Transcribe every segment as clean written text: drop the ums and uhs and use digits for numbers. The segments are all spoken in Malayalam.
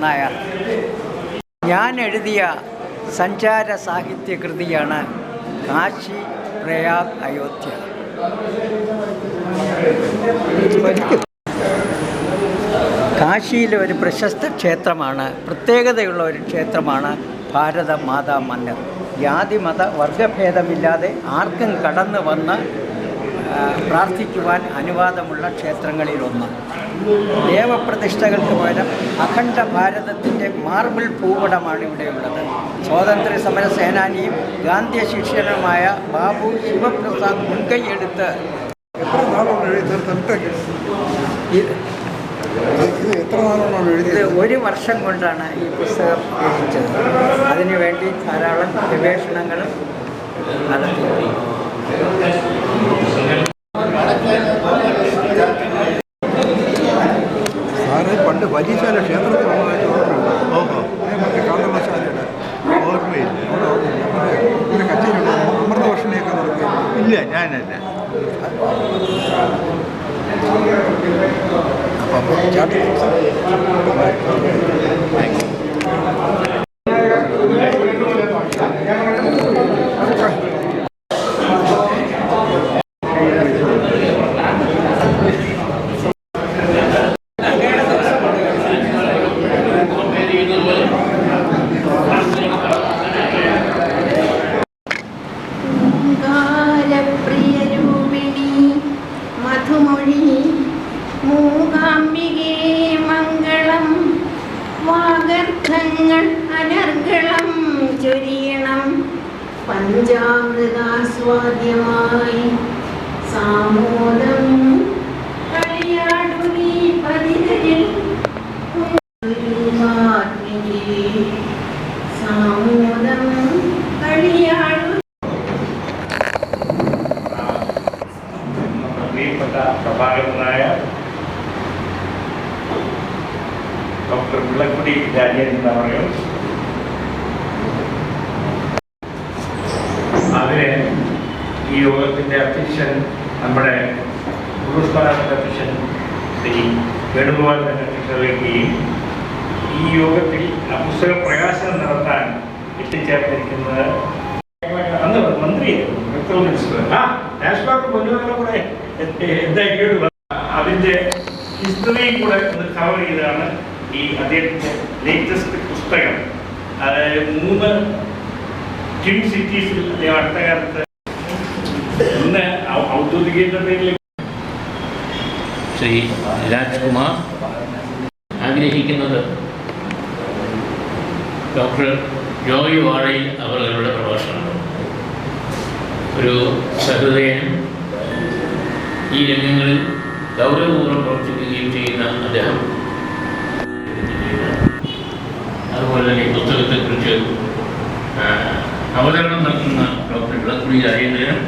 നായർ. ഞാൻ എഴുതിയ സഞ്ചാര സാഹിത്യ കൃതിയാണ് കാശി പ്രയാഗ് അയോധ്യ. കാശിയിലെ ഒരു പ്രശസ്ത ക്ഷേത്രമാണ്, പ്രത്യേകതയുള്ള ഒരു ക്ഷേത്രമാണ് ഭാരത മാതാ മന്ദിർ. ജാതി മത വർഗഭേദമില്ലാതെ ആർക്കും കടന്നു വന്ന് പ്രാർത്ഥിക്കുവാൻ അനുവാദമുള്ള ക്ഷേത്രങ്ങളിലൊന്ന്. ദേവപ്രതിഷ്ഠകൾക്ക് പകരം അഖണ്ഡ ഭാരതത്തിൻ്റെ മാർബിൾ ഭൂപടമാണ് ഇവിടെയുള്ളത്. സ്വാതന്ത്ര്യ സമര സേനാനിയും ഗാന്ധി ശിഷ്യനുമായ ബാബു ശിവപ്രസാദ് മുൻകൈയെടുത്ത് ഇത് 1 വർഷം കൊണ്ടാണ് ഈ പുസ്തകം രചിച്ചത്. അതിനുവേണ്ടി ധാരാളം ഗവേഷണങ്ങളും നടത്തി. സാറ് പണ്ട് വലിയശാല ക്ഷേത്രത്തിൽ കാന്തളശാലയുടെ ഓർമ്മയില്ല, ഒരു കച്ചേരിയുണ്ട്, അമൃതവർഷനെയൊക്കെ നടക്കുക. ഇല്ല, ഞാനല്ല. അപ്പം ചാട്ടി അനർഗളം ചൊരിയണം പഞ്ചാമൃതാസ്വാദ്യമായി സാമോദം കളിയാടുവീ പതിതരിൽ സാമോദം കളിയാടു. പ്രിയപ്പെട്ട പ്രഭാകരനായ ഡോക്ടർ മുല്ലക്കുടി രാജേന്ദ്രൻ പറയും, അതിന് ഈ യോഗത്തിൻ്റെ അധ്യക്ഷൻ നമ്മുടെ പുരസ്കാരത്തിൻ്റെ അധ്യക്ഷൻ ശ്രീ വേണുഗോപാലിൻ്റെ അധ്യക്ഷത വഹിക്കുകയും ഈ യോഗത്തിൽ പുസ്തക പ്രകാശനം നടത്താൻ എത്തിച്ചേർന്നിരിക്കുന്നത് അന്ന് മന്ത്രിയായിരുന്നു നാഷണൽ പൊന്നുകാരെ കൂടെ എന്താക്കിയിട്ടുള്ള അതിൻ്റെ ഹിസ്റ്ററിയും കൂടെ ഒന്ന് കവർ ചെയ്താണ് ഈ അദ്ദേഹത്തിൻ്റെ ലേറ്റസ്റ്റ് പുസ്തകം. അതായത് 3 ട്വിൻ സിറ്റീസിൽ അദ്ദേഹം അടുത്ത കാലത്ത് ഇന്ന് ഔദ്യോഗിക പേരിൽ ശ്രീ രാജ്കുമാർ ആഗ്രഹിക്കുന്നത് ഡോക്ടർ ജോയ് വാഴയിൽ അവരുടെ പ്രഭാഷണം. ഒരു സഹൃദയനും ഈ രംഗങ്ങളിൽ ഗൗരവപൂർവ്വം പ്രവർത്തിക്കുകയും ചെയ്യുന്ന അദ്ദേഹം അതുപോലെ തന്നെ ഈ പുസ്തകത്തെക്കുറിച്ച് അവതരണം നടത്തുന്ന ഡോക്ടർ മുല്ലക്കുടി രാജേന്ദ്രനും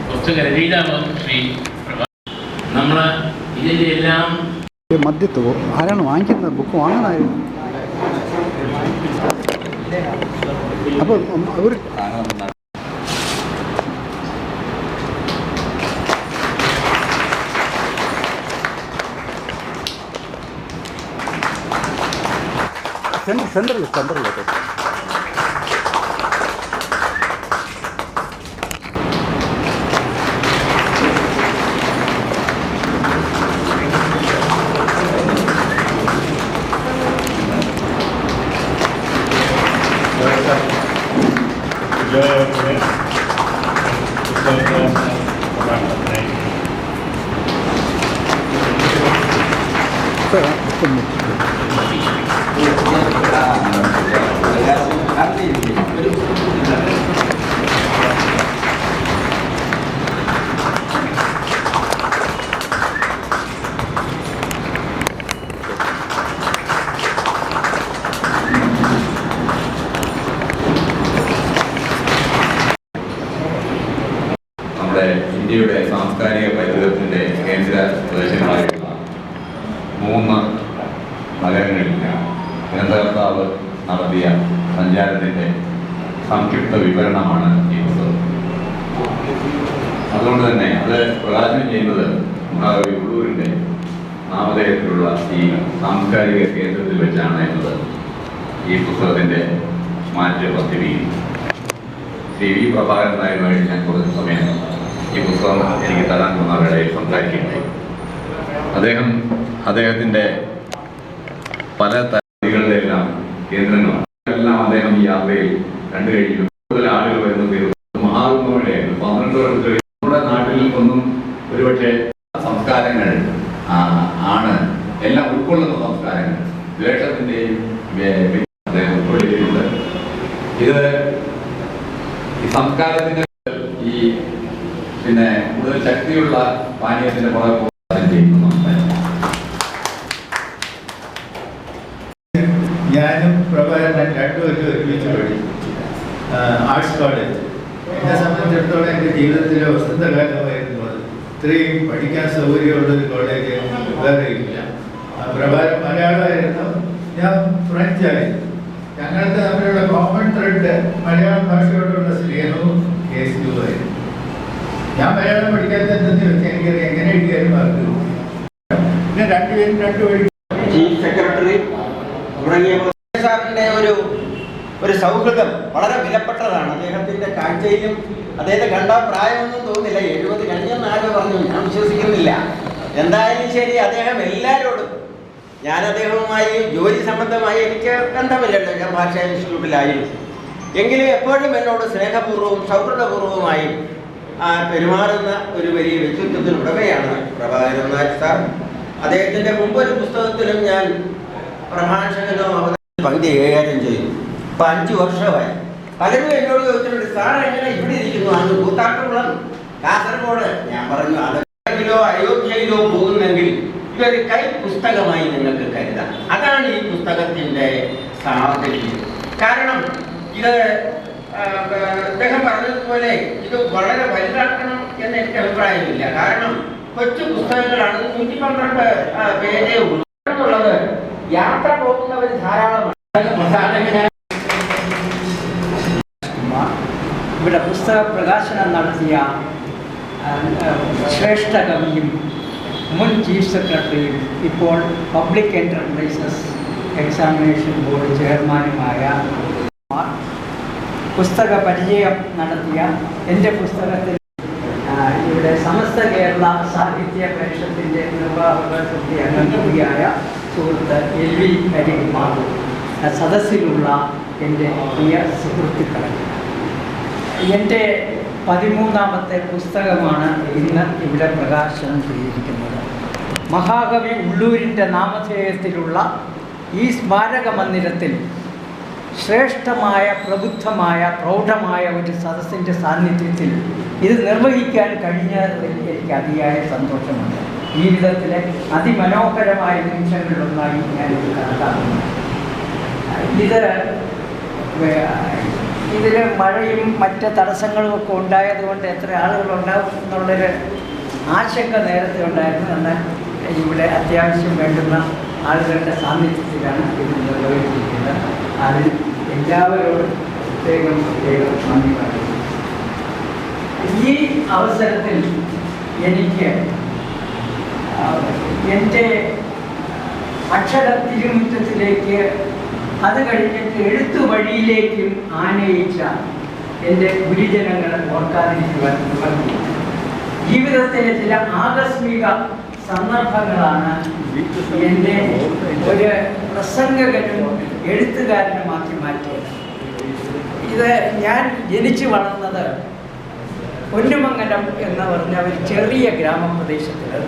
പുസ്തക രചയിതാവ് ശ്രീ നമ്മൾ ഇതിൻ്റെ എല്ലാം മദ്യത്തോ ആരാണ് വാങ്ങിക്കുന്നത്? ബുക്ക് വാങ്ങണമായിരുന്നു. അപ്പോൾ ഒരു സെൻറ്ററിലേക്ക് ഇന്ത്യയുടെ സാംസ്കാരിക പൈതൃകത്തിൻ്റെ കേന്ദ്ര പ്രദേശങ്ങളായിട്ടുള്ള 3 നഗരങ്ങളിൽ ഗ്രന്ഥകർത്താവ് നടത്തിയ സഞ്ചാരത്തിൻ്റെ സംക്ഷിപ്ത വിവരണമാണ് ഈ പുസ്തകം. അതുകൊണ്ട് തന്നെ അത് പ്രകാശനം ചെയ്യുന്നത് ഉള്ളൂരിൻ്റെ നാമധേയത്തിലുള്ള ഈ സാംസ്കാരിക കേന്ദ്രത്തിൽ വെച്ചാണ് എന്നത് ഈ പുസ്തകത്തിൻ്റെ മാറ്റ് പദ്ധതിയിരിക്കുന്നത്. ശ്രീ വി പ്രഭാകരൻ നായരുമായി ഞാൻ കുറച്ച് സമയം ഈ പുസ്തകം എനിക്ക് തരാൻ വന്ന വേളയിൽ സംസാരിക്കുകയുണ്ടായി. അദ്ദേഹത്തിൻ്റെ പല തലങ്ങളിലെല്ലാം കേന്ദ്രങ്ങളാണ്. എല്ലാം അദ്ദേഹം ഈ യാത്രയിൽ കണ്ടു കഴിഞ്ഞു. കൂടുതൽ ആളുകൾ വരുന്നത് മഹാകുംഭമേളയായിരുന്നു. 12 വർഷത്തിൽ നമ്മുടെ നാട്ടിൽ ഒന്നും ഒരുപക്ഷെ സംസ്കാരങ്ങൾ ആണ് എല്ലാം ഉൾക്കൊള്ളുന്ന സംസ്കാരങ്ങൾ ദ്വേഷത്തിൻ്റെയും അദ്ദേഹം ഉൾക്കൊള്ളിച്ചിട്ടുണ്ട്. ഇത് ഈ സംസ്കാരത്തിന്റെ ഈ പിന്നെ കൂടുതൽ ശക്തിയുള്ള പാനീയത്തിന്റെ പുറകെ ചെയ്യുന്നു. ഞാനും പ്രഭാകരൻ രണ്ടുപേരും ഒരുമിച്ച് പഠിച്ചു ആർട്സ് കോളേജ്. എന്നെ സംബന്ധിച്ചിടത്തോളം എൻ്റെ ജീവിതത്തിലെ വസന്തകാലമായിരുന്നു അത്. ഇത്രയും പഠിക്കാൻ സൗകര്യമുള്ളൊരു കോളേജ് വേറെ ഇല്ല. പ്രഭാകരൻ മലയാളമായിരുന്നു, ഞാൻ ഫ്രഞ്ചായിരുന്നു. ഞങ്ങൾക്ക് തമ്മിലുള്ള കോമൺ ത്രെഡ് മലയാള ഭാഷയോടുള്ള സ്നേഹവും കേസുമായിരുന്നു. ഞാൻ മലയാളം പഠിക്കാത്തതെന്ന് വെച്ചാൽ എനിക്കത് എങ്ങനെ എഴുതിയാലും മാർക്ക് കിട്ടും. പിന്നെ രണ്ടുപേരും രണ്ടുപേരും ചീഫ് സെക്രട്ടറി തുടങ്ങിയ സാറിൻ്റെ ഒരു സൗഹൃദം വളരെ വിലപ്പെട്ടതാണ്. അദ്ദേഹത്തിൻ്റെ കാഴ്ചയിലും അദ്ദേഹത്തെ കണ്ട പ്രായമൊന്നും തോന്നില്ല. 70 കഴിഞ്ഞെന്ന് ആരോ പറഞ്ഞു, ഞാൻ വിശ്വസിക്കുന്നില്ല. എന്തായാലും ശരി, അദ്ദേഹം എല്ലാവരോടും, ഞാൻ അദ്ദേഹവുമായി ജോലി സംബന്ധമായി എനിക്ക് ബന്ധമില്ലല്ലോ, ഞാൻ ഭാഷാ ഇൻസ്റ്റിറ്റ്യൂട്ടിലായിരുന്നു. എങ്കിലും എപ്പോഴും എന്നോട് സ്നേഹപൂർവ്വവും സൗഹൃദപൂർവ്വമായും പെരുമാറുന്ന ഒരു വലിയ വ്യക്തിത്വത്തിനുടമയാണ് പ്രഭാകരൻ നായർ സാർ. അദ്ദേഹത്തിൻ്റെ മുമ്പൊരു പുസ്തകത്തിലും ഞാൻ പ്രഭാഷകനോ പകുതി കൈകാര്യം ചെയ്തു. ഇപ്പം 5 വർഷമായി. പലരും എന്നോട് ചോദിച്ചിട്ടുണ്ട്, സാർ എങ്ങനെ ഇവിടെ ഇരിക്കുന്നു, അന്ന് കൂത്താട്ടുകുളം കാസർഗോഡ്. ഞാൻ പറഞ്ഞു, അതൊക്കെയിലോ അയോധ്യയിലോ പോകുന്നെങ്കിൽ ഇതൊരു കൈ പുസ്തകമായി നിങ്ങൾക്ക് കരുതാം. അതാണ് ഈ പുസ്തകത്തിൻ്റെ സാഹചര്യം. കാരണം ഇത് അദ്ദേഹം പറഞ്ഞതുപോലെ ഇത് വളരെ വലുതാക്കണം എന്ന് എനിക്ക് അഭിപ്രായമില്ല. കാരണം കൊച്ചു പുസ്തകങ്ങളാണ്, 112 പേജേ ഉള്ളത്. യാത്ര പോകുന്നവർ ധാരാളമാണ്. ഇവിടെ പുസ്തക പ്രകാശനം നടത്തിയ ശ്രേഷ്ഠ കവിയും മുൻ ചീഫ് സെക്രട്ടറിയും ഇപ്പോൾ പബ്ലിക് എൻ്റർപ്രൈസസ് എക്സാമിനേഷൻ ബോർഡ് ചെയർമാനുമായ പുസ്തക പരിചയം നടത്തിയ എൻ്റെ പുസ്തകത്തിൽ ഇവിടെ സമസ്ത കേരള സാഹിത്യ പരിഷത്തിൻ്റെ നിർവാഹക സമിതി അംഗം കൂടിയായ സുഹൃത്ത് LV ഹരികുമാർ, സദസ്സിലുള്ള എൻ്റെ പ്രിയ സുഹൃത്തുക്കളെ, എൻ്റെ 13ാമത്തെ പുസ്തകമാണ് ഇന്ന് ഇവിടെ പ്രകാശനം ചെയ്തിരിക്കുന്നത്. മഹാകവി ഉള്ളൂരിൻ്റെ നാമധേയത്തിലുള്ള ഈ സ്മാരക മന്ദിരത്തിൽ ശ്രേഷ്ഠമായ, പ്രബുദ്ധമായ, പ്രൗഢമായ ഒരു സദസ്സിൻ്റെ സാന്നിധ്യത്തിൽ ഇത് നിർവഹിക്കാൻ കഴിഞ്ഞതിൽ എനിക്ക് അതിയായ സന്തോഷമുണ്ട്. ജീവിതത്തിലെ അതിമനോഹരമായ നിമിഷങ്ങളിലൊന്നായി ഞാനിത് കണക്കാക്കുന്നു. ഇതിൽ മഴയും മറ്റ് തടസ്സങ്ങളും ഒക്കെ ഉണ്ടായതുകൊണ്ട് എത്ര ആളുകളുണ്ടാവും എന്നുള്ളൊരു ആശങ്ക നേരത്തെ ഉണ്ടായിരുന്നു. എന്നാൽ ഇവിടെ അത്യാവശ്യം വേണ്ടുന്ന ആളുകളുടെ സാന്നിധ്യത്തിലാണ് ഇത് നിർവഹിച്ചിരിക്കുന്നത്. അതിൽ എല്ലാവരോടും പ്രത്യേകം നന്ദി പറയുന്നു. ഈ അവസരത്തിൽ എനിക്ക് എൻ്റെ അക്ഷര തിരുമുറ്റത്തിലേക്ക്, അത് കഴിഞ്ഞിട്ട് എഴുത്തു വഴിയിലേക്കും ആനയിച്ച എൻ്റെ ഗുരുജനങ്ങളെ ഓർക്കാതിരിക്കുവാൻ നിവർത്തിയില്ല. ജീവിതത്തിലെ ചില ആകസ്മിക സന്ദർഭങ്ങളാണ് എൻ്റെ ഒരു പ്രസംഗകനും എഴുത്തുകാരനുമാക്കി മാറ്റിയത്. ഇത് ഞാൻ ജനിച്ചു വളർന്നത് പൊന്നുമംഗലം എന്ന് പറഞ്ഞ ഒരു ചെറിയ ഗ്രാമപ്രദേശത്തിൽ,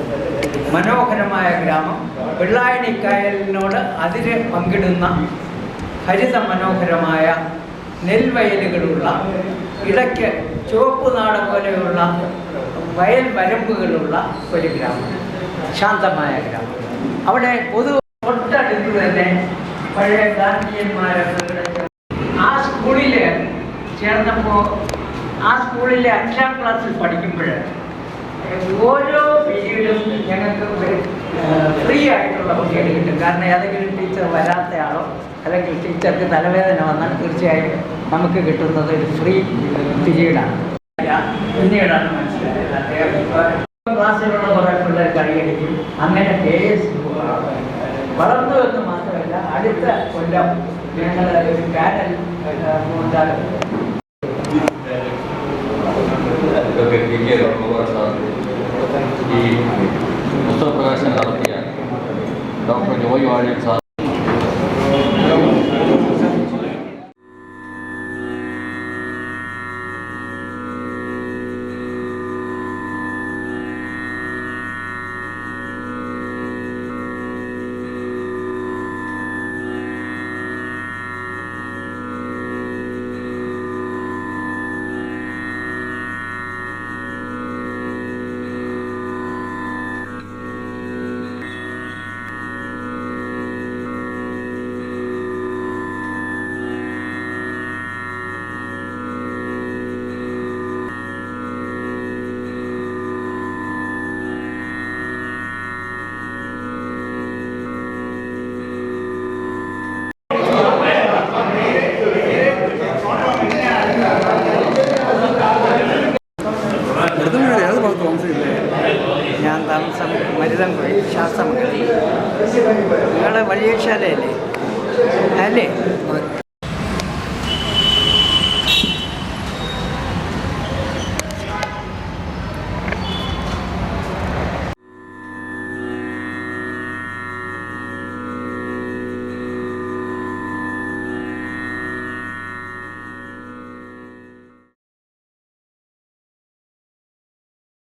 മനോഹരമായ ഗ്രാമം, വെള്ളായണിക്കായലിനോട് അതിര് പങ്കിടുന്ന ഹരിത മനോഹരമായ നെൽവയലുകളുള്ള, ഇടയ്ക്ക് ചുവപ്പ് നാട് പോലെയുള്ള വയൽ വരമ്പുകളുള്ള ഒരു ഗ്രാമം, ശാന്തമായ ഗ്രാമം. അവിടെ തൊട്ടടുത്ത് തന്നെ പഴയ ഗാന്ധിയന്മാരൊക്കെ ആ സ്കൂളിൽ ചേർന്നപ്പോൾ, ആ സ്കൂളിലെ 5ാം ക്ലാസ്സിൽ പഠിക്കുമ്പോൾ ഓരോ പീരീഡും ഞങ്ങൾക്ക് ഫ്രീ ആയിട്ടുള്ള പീരീഡ് കിട്ടും. കാരണം ഏതെങ്കിലും ടീച്ചർ വരാത്തയാളോ അല്ലെങ്കിൽ ടീച്ചർക്ക് തലവേദന വന്നാൽ തീർച്ചയായും നമുക്ക് കിട്ടുന്നത് ഒരു ഫ്രീ പീരീഡാണ്. പിന്നീടാണ് മനസ്സിലായത് അദ്ദേഹം ക്ലാസ്സിലുള്ള കുറേ പിള്ളേർ കൈയടിക്കും. അങ്ങനെ KS വളർന്നു എന്ന് മാത്രമല്ല അടുത്ത കൊല്ലം ഞങ്ങൾ ഒരു പാനൽ ഉണ്ടാകും. ഈ പുസ്തകപ്രകാശനം നടത്തിയ ഡോക്ടർ ജോയ് വാര്യൻ സാർ ഏത് ഭാഗത്ത് താമസിക്കില്ലേ? ഞാൻ താമസം മരുതൻകുഴി ശാസ്ത്രമംഗലം. നിങ്ങൾ വലിയ ശാലയല്ലേ അല്ലേ?